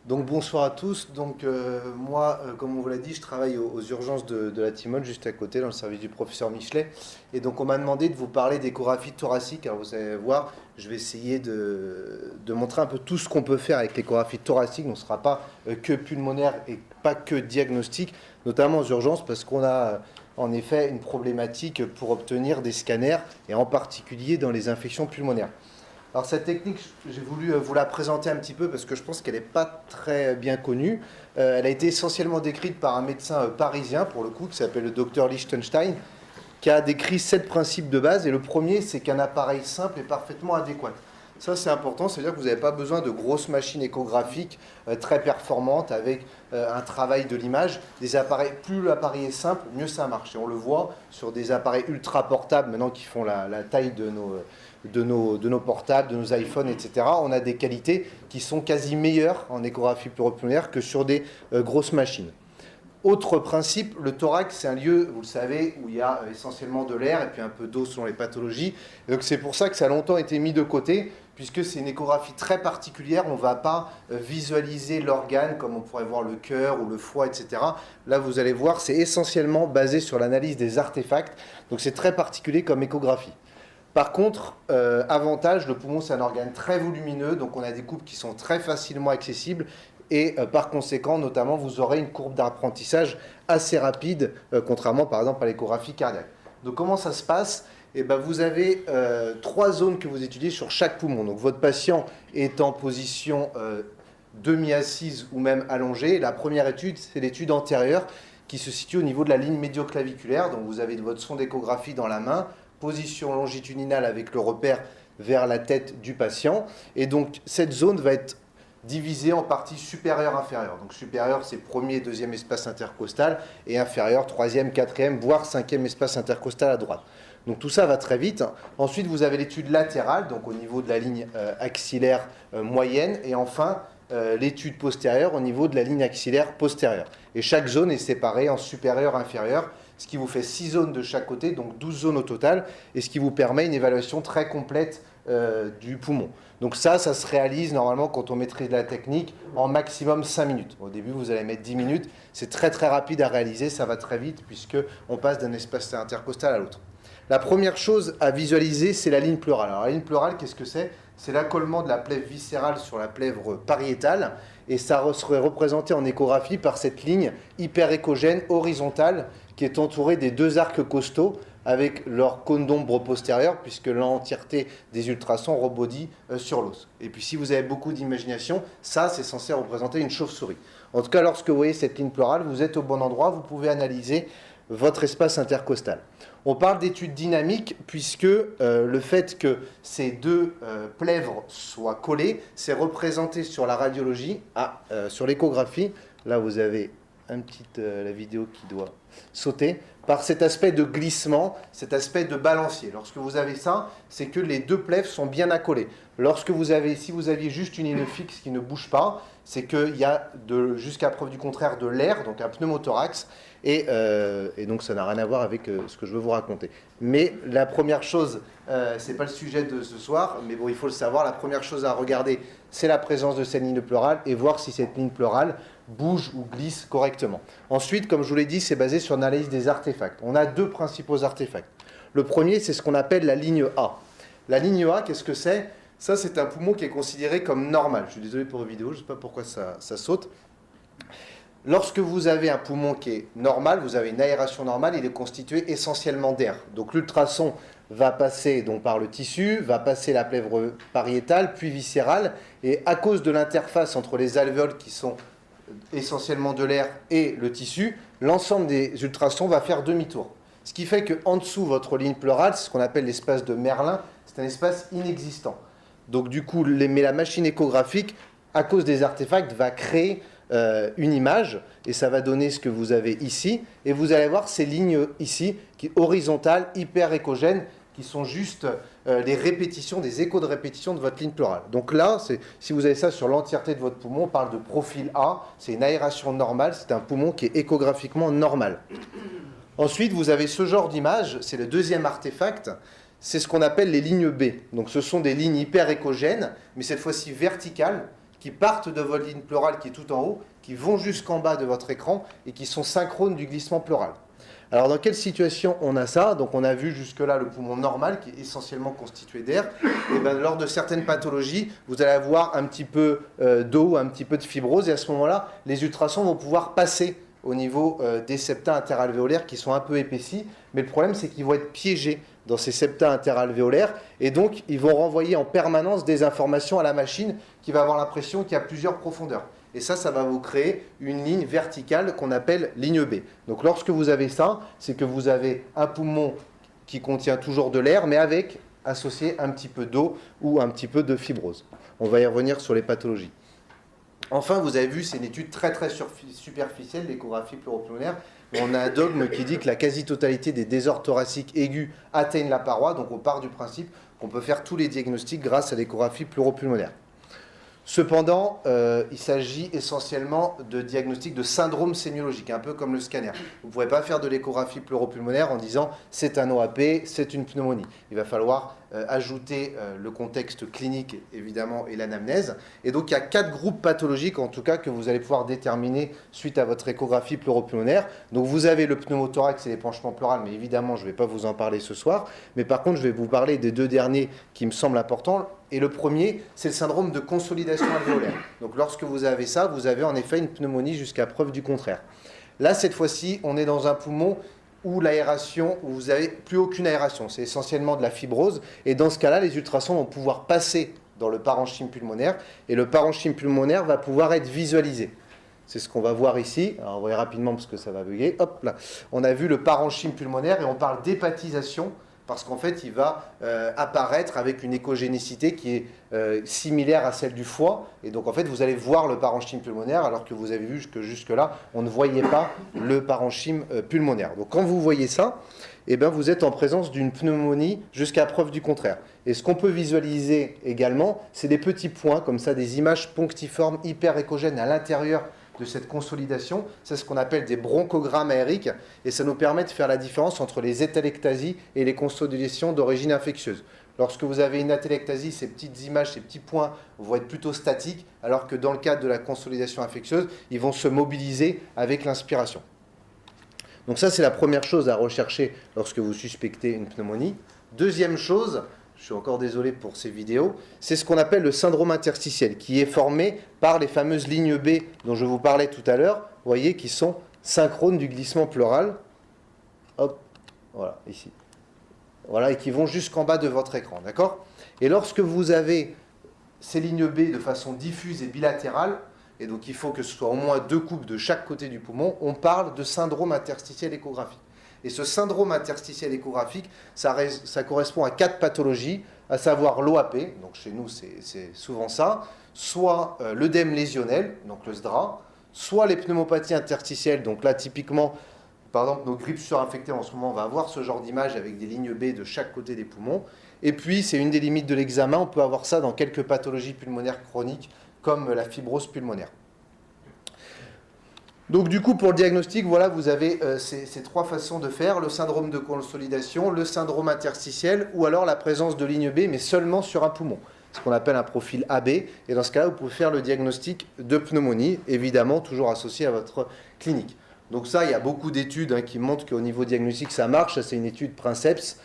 Donc bonsoir à tous. Moi, comme on vous l'a dit, je travaille aux urgences de la Timone, juste à côté, dans le service du professeur Michelet. Et donc on m'a demandé de vous parler d'échographie thoracique. Alors vous allez voir, je vais essayer de montrer un peu tout ce qu'on peut faire avec l'échographie thoracique. Donc ce ne sera pas que pulmonaire et pas que diagnostic, notamment aux urgences, parce qu'on a en effet une problématique pour obtenir des scanners, et en particulier dans les infections pulmonaires. Alors cette technique, j'ai voulu vous la présenter un petit peu parce que je pense qu'elle n'est pas très bien connue. Elle a été essentiellement décrite par un médecin parisien, pour le coup, qui s'appelle le docteur Lichtenstein, qui a décrit 7 principes de base. Et le premier, c'est qu'un appareil simple est parfaitement adéquat. Ça, c'est important, c'est-à-dire que vous n'avez pas besoin de grosses machines échographiques très performantes avec un travail de l'image. Des appareils, plus l'appareil est simple, mieux ça marche. Et on le voit sur des appareils ultra portables maintenant qui font la taille de nos portables, de nos iPhones, etc. On a des qualités qui sont quasi meilleures en échographie pleuropulmonaire que sur des grosses machines. Autre principe, le thorax, c'est un lieu, vous le savez, où il y a essentiellement de l'air et puis un peu d'eau selon les pathologies. Et donc c'est pour ça que ça a longtemps été mis de côté, puisque c'est une échographie très particulière. On ne va pas visualiser l'organe comme on pourrait voir le cœur ou le foie, etc. Là, vous allez voir, c'est essentiellement basé sur l'analyse des artefacts. Donc c'est très particulier comme échographie. Par contre, avantage, le poumon, c'est un organe très volumineux, donc on a des coupes qui sont très facilement accessibles. Et par conséquent, notamment, vous aurez une courbe d'apprentissage assez rapide, contrairement par exemple à l'échographie cardiaque. Donc comment ça se passe ? Eh ben, vous avez 3 zones que vous étudiez sur chaque poumon. Donc votre patient est en position demi-assise ou même allongée. La première étude, c'est l'étude antérieure qui se situe au niveau de la ligne médioclaviculaire. Donc vous avez votre sonde d'échographie dans la main, position longitudinale avec le repère vers la tête du patient. Et donc cette zone va être divisé en parties supérieure-inférieure. Donc supérieur, c'est premier et deuxième espace intercostal, et inférieur, troisième, quatrième, voire cinquième espace intercostal à droite. Donc tout ça va très vite. Ensuite, vous avez l'étude latérale, donc au niveau de la ligne axillaire moyenne, et enfin l'étude postérieure au niveau de la ligne axillaire postérieure. Et chaque zone est séparée en supérieur-inférieur, ce qui vous fait 6 zones de chaque côté, donc 12 zones au total, et ce qui vous permet une évaluation très complète du poumon. Donc ça se réalise normalement quand on maîtrise la technique en maximum 5 minutes. Au début, vous allez mettre 10 minutes. C'est très très rapide à réaliser, ça va très vite puisqu'on passe d'un espace intercostal à l'autre. La première chose à visualiser, c'est la ligne pleurale. Alors la ligne pleurale, qu'est-ce que c'est ? C'est l'accollement de la plèvre viscérale sur la plèvre pariétale, et ça serait représenté en échographie par cette ligne hyperéchogène horizontale qui est entourée des 2 arcs costaux avec leur cône d'ombre postérieur, puisque l'entièreté des ultrasons rebondit sur l'os. Et puis si vous avez beaucoup d'imagination, ça c'est censé représenter une chauve-souris. En tout cas, lorsque vous voyez cette ligne pleurale, vous êtes au bon endroit, vous pouvez analyser votre espace intercostal. On parle d'études dynamiques puisque le fait que ces 2 plèvres soient collées, c'est représenté sur la radiologie, sur l'échographie. Là, vous avez la vidéo qui doit sauter, par cet aspect de glissement, cet aspect de balancier. Lorsque vous avez ça, c'est que les 2 plèvres sont bien accolées. Si vous aviez juste une ligne fixe qui ne bouge pas, c'est qu'il y a, jusqu'à preuve du contraire, de l'air, donc un pneumothorax, et donc ça n'a rien à voir avec ce que je veux vous raconter. Mais la première chose, c'est pas le sujet de ce soir, mais bon, il faut le savoir, la première chose à regarder, c'est la présence de cette ligne pleurale, et voir si cette ligne pleurale bouge ou glisse correctement. Ensuite, comme je vous l'ai dit, c'est basé sur l'analyse des artefacts. On a 2 principaux artefacts. Le premier, c'est ce qu'on appelle la ligne A. La ligne A, qu'est-ce que c'est ? Ça, c'est un poumon qui est considéré comme normal. Je suis désolé pour la vidéo, je ne sais pas pourquoi ça saute. Lorsque vous avez un poumon qui est normal, vous avez une aération normale, il est constitué essentiellement d'air. Donc l'ultrason va passer donc par le tissu, va passer la plèvre pariétale, puis viscérale, et à cause de l'interface entre les alvéoles qui sont essentiellement de l'air et le tissu, l'ensemble des ultrasons va faire demi-tour. Ce qui fait qu'en dessous, votre ligne pleurale, c'est ce qu'on appelle l'espace de Merlin, c'est un espace inexistant. Donc du coup, mais la machine échographique, à cause des artefacts, va créer une image, et ça va donner ce que vous avez ici, et vous allez voir ces lignes ici, qui horizontales, hyper échogènes, qui sont juste les répétitions, des échos de répétition de votre ligne pleurale. Donc là, si vous avez ça sur l'entièreté de votre poumon, on parle de profil A, c'est une aération normale, c'est un poumon qui est échographiquement normal. Ensuite, vous avez ce genre d'image, c'est le deuxième artefact, c'est ce qu'on appelle les lignes B. Donc ce sont des lignes hyper échogènes, mais cette fois-ci verticales, qui partent de votre ligne pleurale qui est tout en haut, qui vont jusqu'en bas de votre écran et qui sont synchrones du glissement pleural. Alors dans quelle situation on a ça? Donc on a vu jusque-là le poumon normal qui est essentiellement constitué d'air. Et bien, lors de certaines pathologies, vous allez avoir un petit peu d'eau, un petit peu de fibrose, et à ce moment-là, les ultrasons vont pouvoir passer au niveau des septa interalvéolaires qui sont un peu épaissis, mais le problème c'est qu'ils vont être piégés dans ces septa interalvéolaires, et donc ils vont renvoyer en permanence des informations à la machine qui va avoir l'impression qu'il y a plusieurs profondeurs. Et ça va vous créer une ligne verticale qu'on appelle ligne B. Donc lorsque vous avez ça, c'est que vous avez un poumon qui contient toujours de l'air, mais avec associé un petit peu d'eau ou un petit peu de fibrose. On va y revenir sur les pathologies. Enfin, vous avez vu, c'est une étude très superficielle, l'échographie pleuropulmonaire. On a un dogme qui dit que la quasi-totalité des désordres thoraciques aigus atteignent la paroi, donc on part du principe qu'on peut faire tous les diagnostics grâce à l'échographie pleuropulmonaire. Cependant, il s'agit essentiellement de diagnostics de syndrome sémiologique, un peu comme le scanner. Vous ne pourrez pas faire de l'échographie pleuropulmonaire en disant c'est un OAP, c'est une pneumonie. Il va falloir ajouter le contexte clinique, évidemment, et l'anamnèse. Et donc, il y a 4 groupes pathologiques, en tout cas, que vous allez pouvoir déterminer suite à votre échographie pleuropulmonaire. Donc, vous avez le pneumothorax et l'épanchement pleural, mais évidemment, je ne vais pas vous en parler ce soir. Mais par contre, je vais vous parler des 2 derniers qui me semblent importants. Et le premier, c'est le syndrome de consolidation alvéolaire. Donc, lorsque vous avez ça, vous avez en effet une pneumonie jusqu'à preuve du contraire. Là, cette fois-ci, on est dans un poumon où l'aération, où vous n'avez plus aucune aération. C'est essentiellement de la fibrose. Et dans ce cas-là, les ultrasons vont pouvoir passer dans le parenchyme pulmonaire. Et le parenchyme pulmonaire va pouvoir être visualisé. C'est ce qu'on va voir ici. Alors, on va y rapidement parce que ça va bugger. Hop là. On a vu le parenchyme pulmonaire et on parle d'hépatisation parce qu'en fait, il va apparaître avec une échogénicité qui est similaire à celle du foie. Et donc, en fait, vous allez voir le parenchyme pulmonaire, alors que vous avez vu que jusque-là, on ne voyait pas le parenchyme pulmonaire. Donc, quand vous voyez ça, eh bien, vous êtes en présence d'une pneumonie jusqu'à preuve du contraire. Et ce qu'on peut visualiser également, c'est des petits points, comme ça, des images punctiformes hyper échogènes à l'intérieur de cette consolidation. C'est ce qu'on appelle des bronchogrammes aériques, et ça nous permet de faire la différence entre les atelectasies et les consolidations d'origine infectieuse. Lorsque vous avez une atelectasie, ces petites images, ces petits points vont être plutôt statiques, alors que dans le cadre de la consolidation infectieuse, ils vont se mobiliser avec l'inspiration. Donc ça, c'est la première chose à rechercher lorsque vous suspectez une pneumonie. Deuxième chose, je suis encore désolé pour ces vidéos, c'est ce qu'on appelle le syndrome interstitiel, qui est formé par les fameuses lignes B dont je vous parlais tout à l'heure, vous voyez, qui sont synchrones du glissement pleural. Hop, voilà, ici. Voilà, et qui vont jusqu'en bas de votre écran, d'accord? Et lorsque vous avez ces lignes B de façon diffuse et bilatérale, et donc il faut que ce soit au moins 2 coupes de chaque côté du poumon, on parle de syndrome interstitiel échographique. Et ce syndrome interstitiel échographique, ça correspond à 4 pathologies, à savoir l'OAP, donc chez nous c'est souvent ça, soit l'œdème lésionnel, donc le SDRA, soit les pneumopathies interstitielles, donc là typiquement, par exemple nos grippes surinfectées en ce moment, on va avoir ce genre d'image avec des lignes B de chaque côté des poumons. Et puis c'est une des limites de l'examen, on peut avoir ça dans quelques pathologies pulmonaires chroniques, comme la fibrose pulmonaire. Donc du coup, pour le diagnostic, voilà, vous avez ces 3 façons de faire, le syndrome de consolidation, le syndrome interstitiel, ou alors la présence de ligne B, mais seulement sur un poumon, ce qu'on appelle un profil AB, et dans ce cas-là, vous pouvez faire le diagnostic de pneumonie, évidemment, toujours associé à votre clinique. Donc ça, il y a beaucoup d'études qui montrent qu'au niveau diagnostic, ça marche, ça c'est une étude Princeps,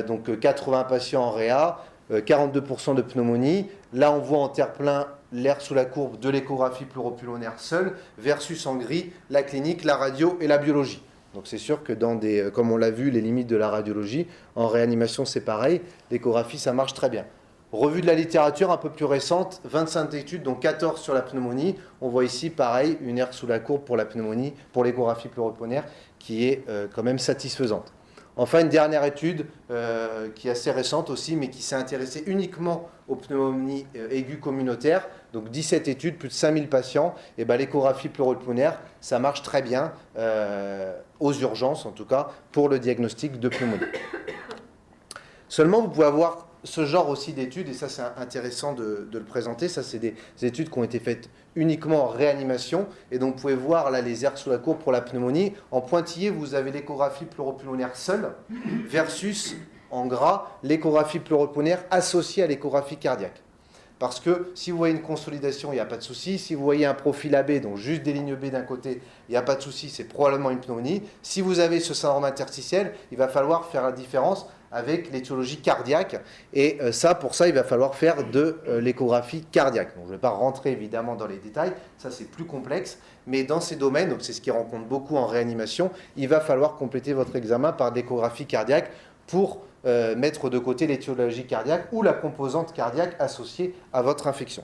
donc 80 patients en réa, 42% de pneumonie, là on voit en terre-plein l'air sous la courbe de l'échographie pleuropulmonaire seule, versus en gris, la clinique, la radio et la biologie. Donc c'est sûr que dans des, comme on l'a vu, les limites de la radiologie, en réanimation c'est pareil, l'échographie ça marche très bien. Revue de la littérature un peu plus récente, 25 études, dont 14 sur la pneumonie. On voit ici, pareil, une aire sous la courbe pour la pneumonie, pour l'échographie pleuropulmonaire, qui est quand même satisfaisante. Enfin, une dernière étude qui est assez récente aussi, mais qui s'est intéressée uniquement aux pneumonies aiguës communautaires. Donc 17 études, plus de 5000 patients. Et ben, l'échographie pleuropulmonaire, ça marche très bien, aux urgences en tout cas, pour le diagnostic de pneumonie. Seulement, vous pouvez avoir ce genre aussi d'études, et ça c'est intéressant de le présenter, ça c'est des études qui ont été faites uniquement en réanimation, et donc vous pouvez voir là les aires sous la courbe pour la pneumonie. En pointillé, vous avez l'échographie pleuropulmonaire seule, versus en gras l'échographie pleuropulmonaire associée à l'échographie cardiaque. Parce que si vous voyez une consolidation, il n'y a pas de souci. Si vous voyez un profil AB, donc juste des lignes B d'un côté, il n'y a pas de souci, c'est probablement une pneumonie. Si vous avez ce syndrome interstitiel, il va falloir faire la différence avec l'étiologie cardiaque. Et ça, pour ça, il va falloir faire de l'échographie cardiaque. Donc, je ne vais pas rentrer évidemment dans les détails, ça c'est plus complexe. Mais dans ces domaines, donc c'est ce qui rencontre beaucoup en réanimation, il va falloir compléter votre examen par l'échographie cardiaque pour mettre de côté l'étiologie cardiaque ou la composante cardiaque associée à votre infection.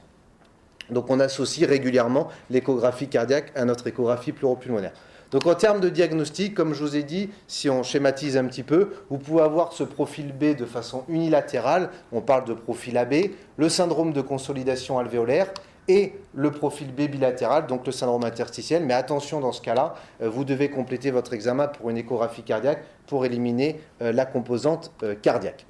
Donc on associe régulièrement l'échographie cardiaque à notre échographie pleuropulmonaire. Donc en termes de diagnostic, comme je vous ai dit, si on schématise un petit peu, vous pouvez avoir ce profil B de façon unilatérale, on parle de profil AB, le syndrome de consolidation alvéolaire et le profil B bilatéral, donc le syndrome interstitiel. Mais attention, dans ce cas-là, vous devez compléter votre examen pour une échographie cardiaque pour éliminer la composante cardiaque.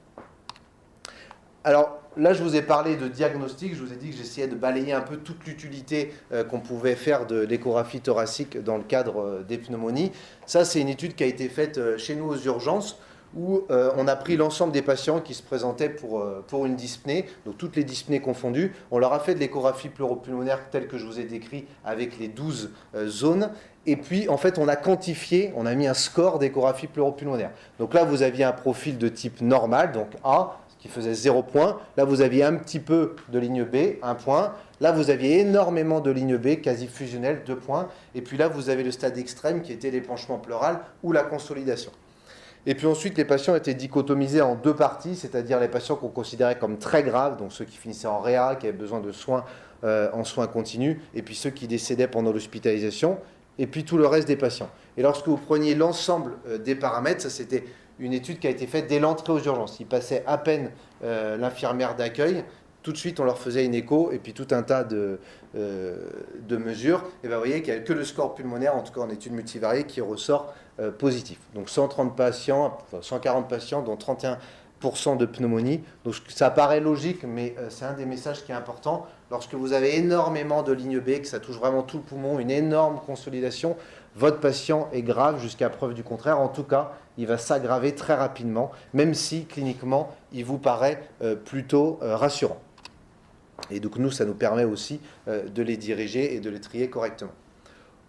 Alors là, je vous ai parlé de diagnostic, je vous ai dit que j'essayais de balayer un peu toute l'utilité qu'on pouvait faire de l'échographie thoracique dans le cadre des pneumonies. Ça, c'est une étude qui a été faite chez nous aux urgences, où on a pris l'ensemble des patients qui se présentaient pour une dyspnée, donc toutes les dyspnées confondues. On leur a fait de l'échographie pleuropulmonaire telle que je vous ai décrit avec les 12 zones. Et puis, en fait, on a quantifié, on a mis un score d'échographie pleuropulmonaire. Donc là, vous aviez un profil de type normal, donc A, qui faisait 0 points. Là, vous aviez un petit peu de ligne B, 1 point. Là, vous aviez énormément de ligne B, quasi fusionnelle, 2 points. Et puis là, vous avez le stade extrême qui était l'épanchement pleural ou la consolidation. Et puis ensuite, les patients étaient dichotomisés en deux parties, c'est-à-dire les patients qu'on considérait comme très graves, donc ceux qui finissaient en réa, qui avaient besoin de soins en soins continus, et puis ceux qui décédaient pendant l'hospitalisation, et puis tout le reste des patients. Et lorsque vous preniez l'ensemble des paramètres, ça c'était une étude qui a été faite dès l'entrée aux urgences. Ils passaient à peine l'infirmière d'accueil, tout de suite on leur faisait une écho et puis tout un tas de mesures. Et bien vous voyez qu'il n'y a que le score pulmonaire, en tout cas en études multivariées, qui ressort positif. Donc 130 patients, enfin 140 patients, dont 31% de pneumonie. Donc ça paraît logique, mais c'est un des messages qui est important. Lorsque vous avez énormément de lignes B, que ça touche vraiment tout le poumon, une énorme consolidation, votre patient est grave jusqu'à preuve du contraire. En tout cas, il va s'aggraver très rapidement, même si cliniquement, il vous paraît plutôt rassurant. Et donc nous, ça nous permet aussi de les diriger et de les trier correctement.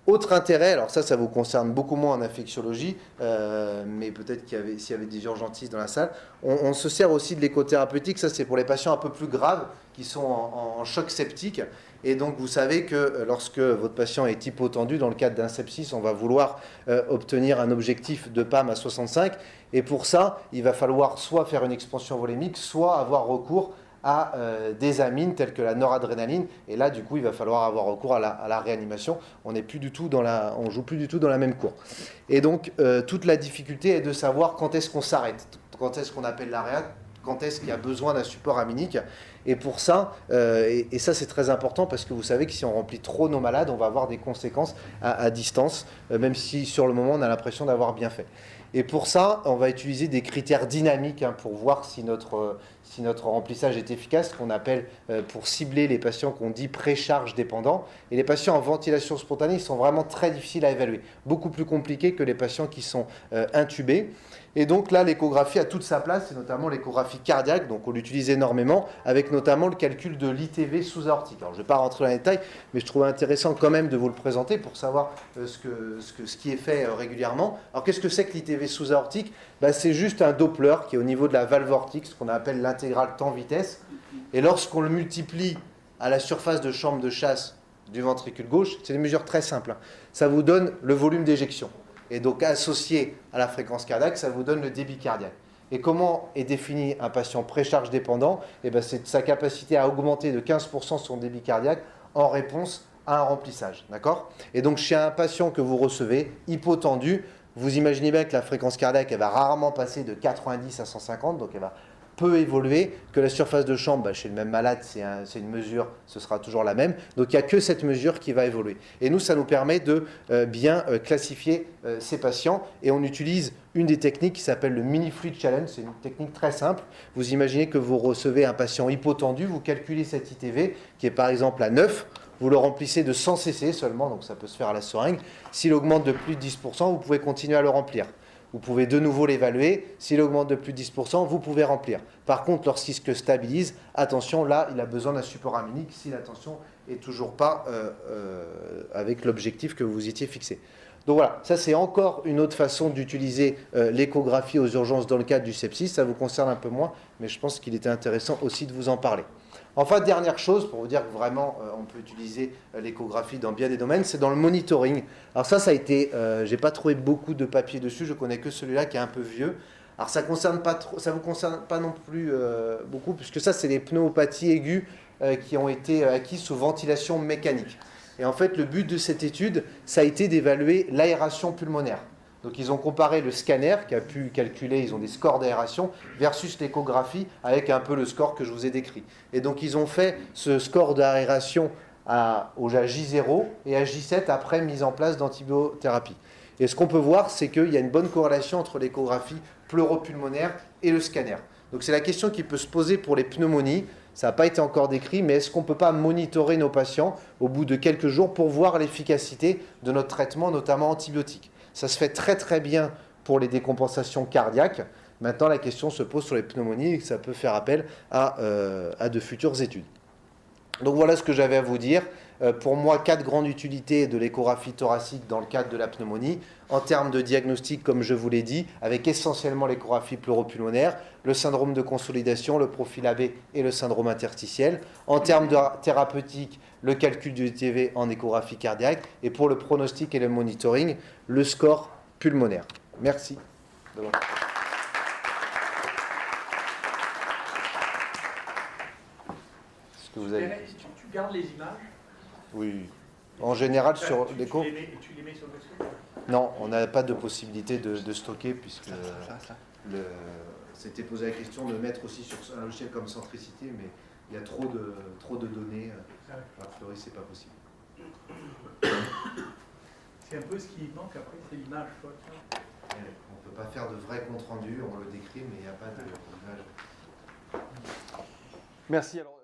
Autre intérêt, alors ça vous concerne beaucoup moins en infectiologie, mais peut-être s'il y avait des urgentistes dans la salle, on se sert aussi de l'échothérapeutique, ça c'est pour les patients un peu plus graves, qui sont en choc septique. Et donc vous savez que lorsque votre patient est hypotendu, dans le cadre d'un sepsis, on va vouloir obtenir un objectif de PAM à 65. Et pour ça, il va falloir soit faire une expansion volémique, soit avoir recours à des amines telles que la noradrénaline. Et là, du coup, il va falloir avoir recours à la réanimation. On joue plus du tout dans la même cour. Et donc, toute la difficulté est de savoir quand est-ce qu'on s'arrête, quand est-ce qu'on appelle la réa, quand est-ce qu'il y a besoin d'un support aminique. Et pour ça, et ça c'est très important parce que vous savez que si on remplit trop nos malades, on va avoir des conséquences à distance, même si sur le moment on a l'impression d'avoir bien fait. Et pour ça, on va utiliser des critères dynamiques pour voir si notre remplissage est efficace, ce qu'on appelle pour cibler les patients qu'on dit précharge dépendants. Et les patients en ventilation spontanée, ils sont vraiment très difficiles à évaluer, beaucoup plus compliqués que les patients qui sont intubés. Et donc là, l'échographie a toute sa place, et notamment l'échographie cardiaque, donc on l'utilise énormément, avec notamment le calcul de l'ITV sous-aortique. Alors je ne vais pas rentrer dans les détails, mais je trouve intéressant quand même de vous le présenter pour savoir ce qui est fait régulièrement. Alors qu'est-ce que c'est que l'ITV sous-aortique ? C'est juste un Doppler qui est au niveau de la valve aortique, ce qu'on appelle l'intégrale temps-vitesse. Et lorsqu'on le multiplie à la surface de chambre de chasse du ventricule gauche, c'est une mesure très simple, ça vous donne le volume d'éjection. Et donc associé à la fréquence cardiaque, ça vous donne le débit cardiaque. Et comment est défini un patient précharge dépendant ? C'est sa capacité à augmenter de 15% son débit cardiaque en réponse à un remplissage. D'accord ? Et donc chez un patient que vous recevez, hypotendu, vous imaginez bien que la fréquence cardiaque, elle va rarement passer de 90 à 150, donc elle va peu évoluer, que la surface de chambre, chez le même malade, c'est une mesure, ce sera toujours la même. Donc il n'y a que cette mesure qui va évoluer. Et nous, ça nous permet de bien classifier ces patients. Et on utilise une des techniques qui s'appelle le Mini Fluid Challenge. C'est une technique très simple. Vous imaginez que vous recevez un patient hypotendu, vous calculez cet ITV, qui est par exemple à 9, vous le remplissez de 100 cc seulement, donc ça peut se faire à la seringue. S'il augmente de plus de 10%, vous pouvez continuer à le remplir. vous pouvez de nouveau l'évaluer. S'il augmente de plus de 10%, vous pouvez remplir. Par contre, lorsqu'il se stabilise, attention, là, il a besoin d'un support aminique si la tension n'est toujours pas avec l'objectif que vous étiez fixé. Donc voilà, ça c'est encore une autre façon d'utiliser l'échographie aux urgences dans le cadre du sepsis. Ça vous concerne un peu moins, mais je pense qu'il était intéressant aussi de vous en parler. Enfin, dernière chose, pour vous dire que vraiment on peut utiliser l'échographie dans bien des domaines, c'est dans le monitoring. Alors ça a été, j'ai pas trouvé beaucoup de papiers dessus, je connais que celui-là qui est un peu vieux. Alors ça concerne pas trop, ça vous concerne pas non plus beaucoup, puisque ça c'est les pneumopathies aiguës qui ont été acquises sous ventilation mécanique. Et en fait, le but de cette étude, ça a été d'évaluer l'aération pulmonaire. Donc ils ont comparé le scanner, qui a pu calculer, ils ont des scores d'aération, versus l'échographie, avec un peu le score que je vous ai décrit. Et donc ils ont fait ce score d'aération à J0 et à J7 après mise en place d'antibiothérapie. Et ce qu'on peut voir, c'est qu'il y a une bonne corrélation entre l'échographie pleuropulmonaire et le scanner. Donc c'est la question qui peut se poser pour les pneumonies. Ça n'a pas été encore décrit, mais est-ce qu'on ne peut pas monitorer nos patients au bout de quelques jours pour voir l'efficacité de notre traitement, notamment antibiotique? Ça se fait très très bien pour les décompensations cardiaques. Maintenant, la question se pose sur les pneumonies et ça peut faire appel à de futures études. Donc voilà ce que j'avais à vous dire. Pour moi, 4 grandes utilités de l'échographie thoracique dans le cadre de la pneumonie. En termes de diagnostic, comme je vous l'ai dit, avec essentiellement l'échographie pleuropulmonaire, le syndrome de consolidation, le profil AB et le syndrome interstitiel. En termes de thérapeutique, le calcul du TV en échographie cardiaque. Et pour le pronostic et le monitoring, le score pulmonaire. Merci. Est-ce que vous avez... Tu gardes les images? Oui. En général, sur l'écho... Tu les mets sur le dossier? Non, on n'a pas de possibilité de stocker, puisque c'était posé la question de mettre aussi sur un logiciel comme Centricity, mais il y a trop de données. A priori, c'est pas possible. C'est un peu ce qui manque après, c'est l'image. On ne peut pas faire de vrais comptes rendus, on le décrit, mais il n'y a pas d'image. Merci. Alors...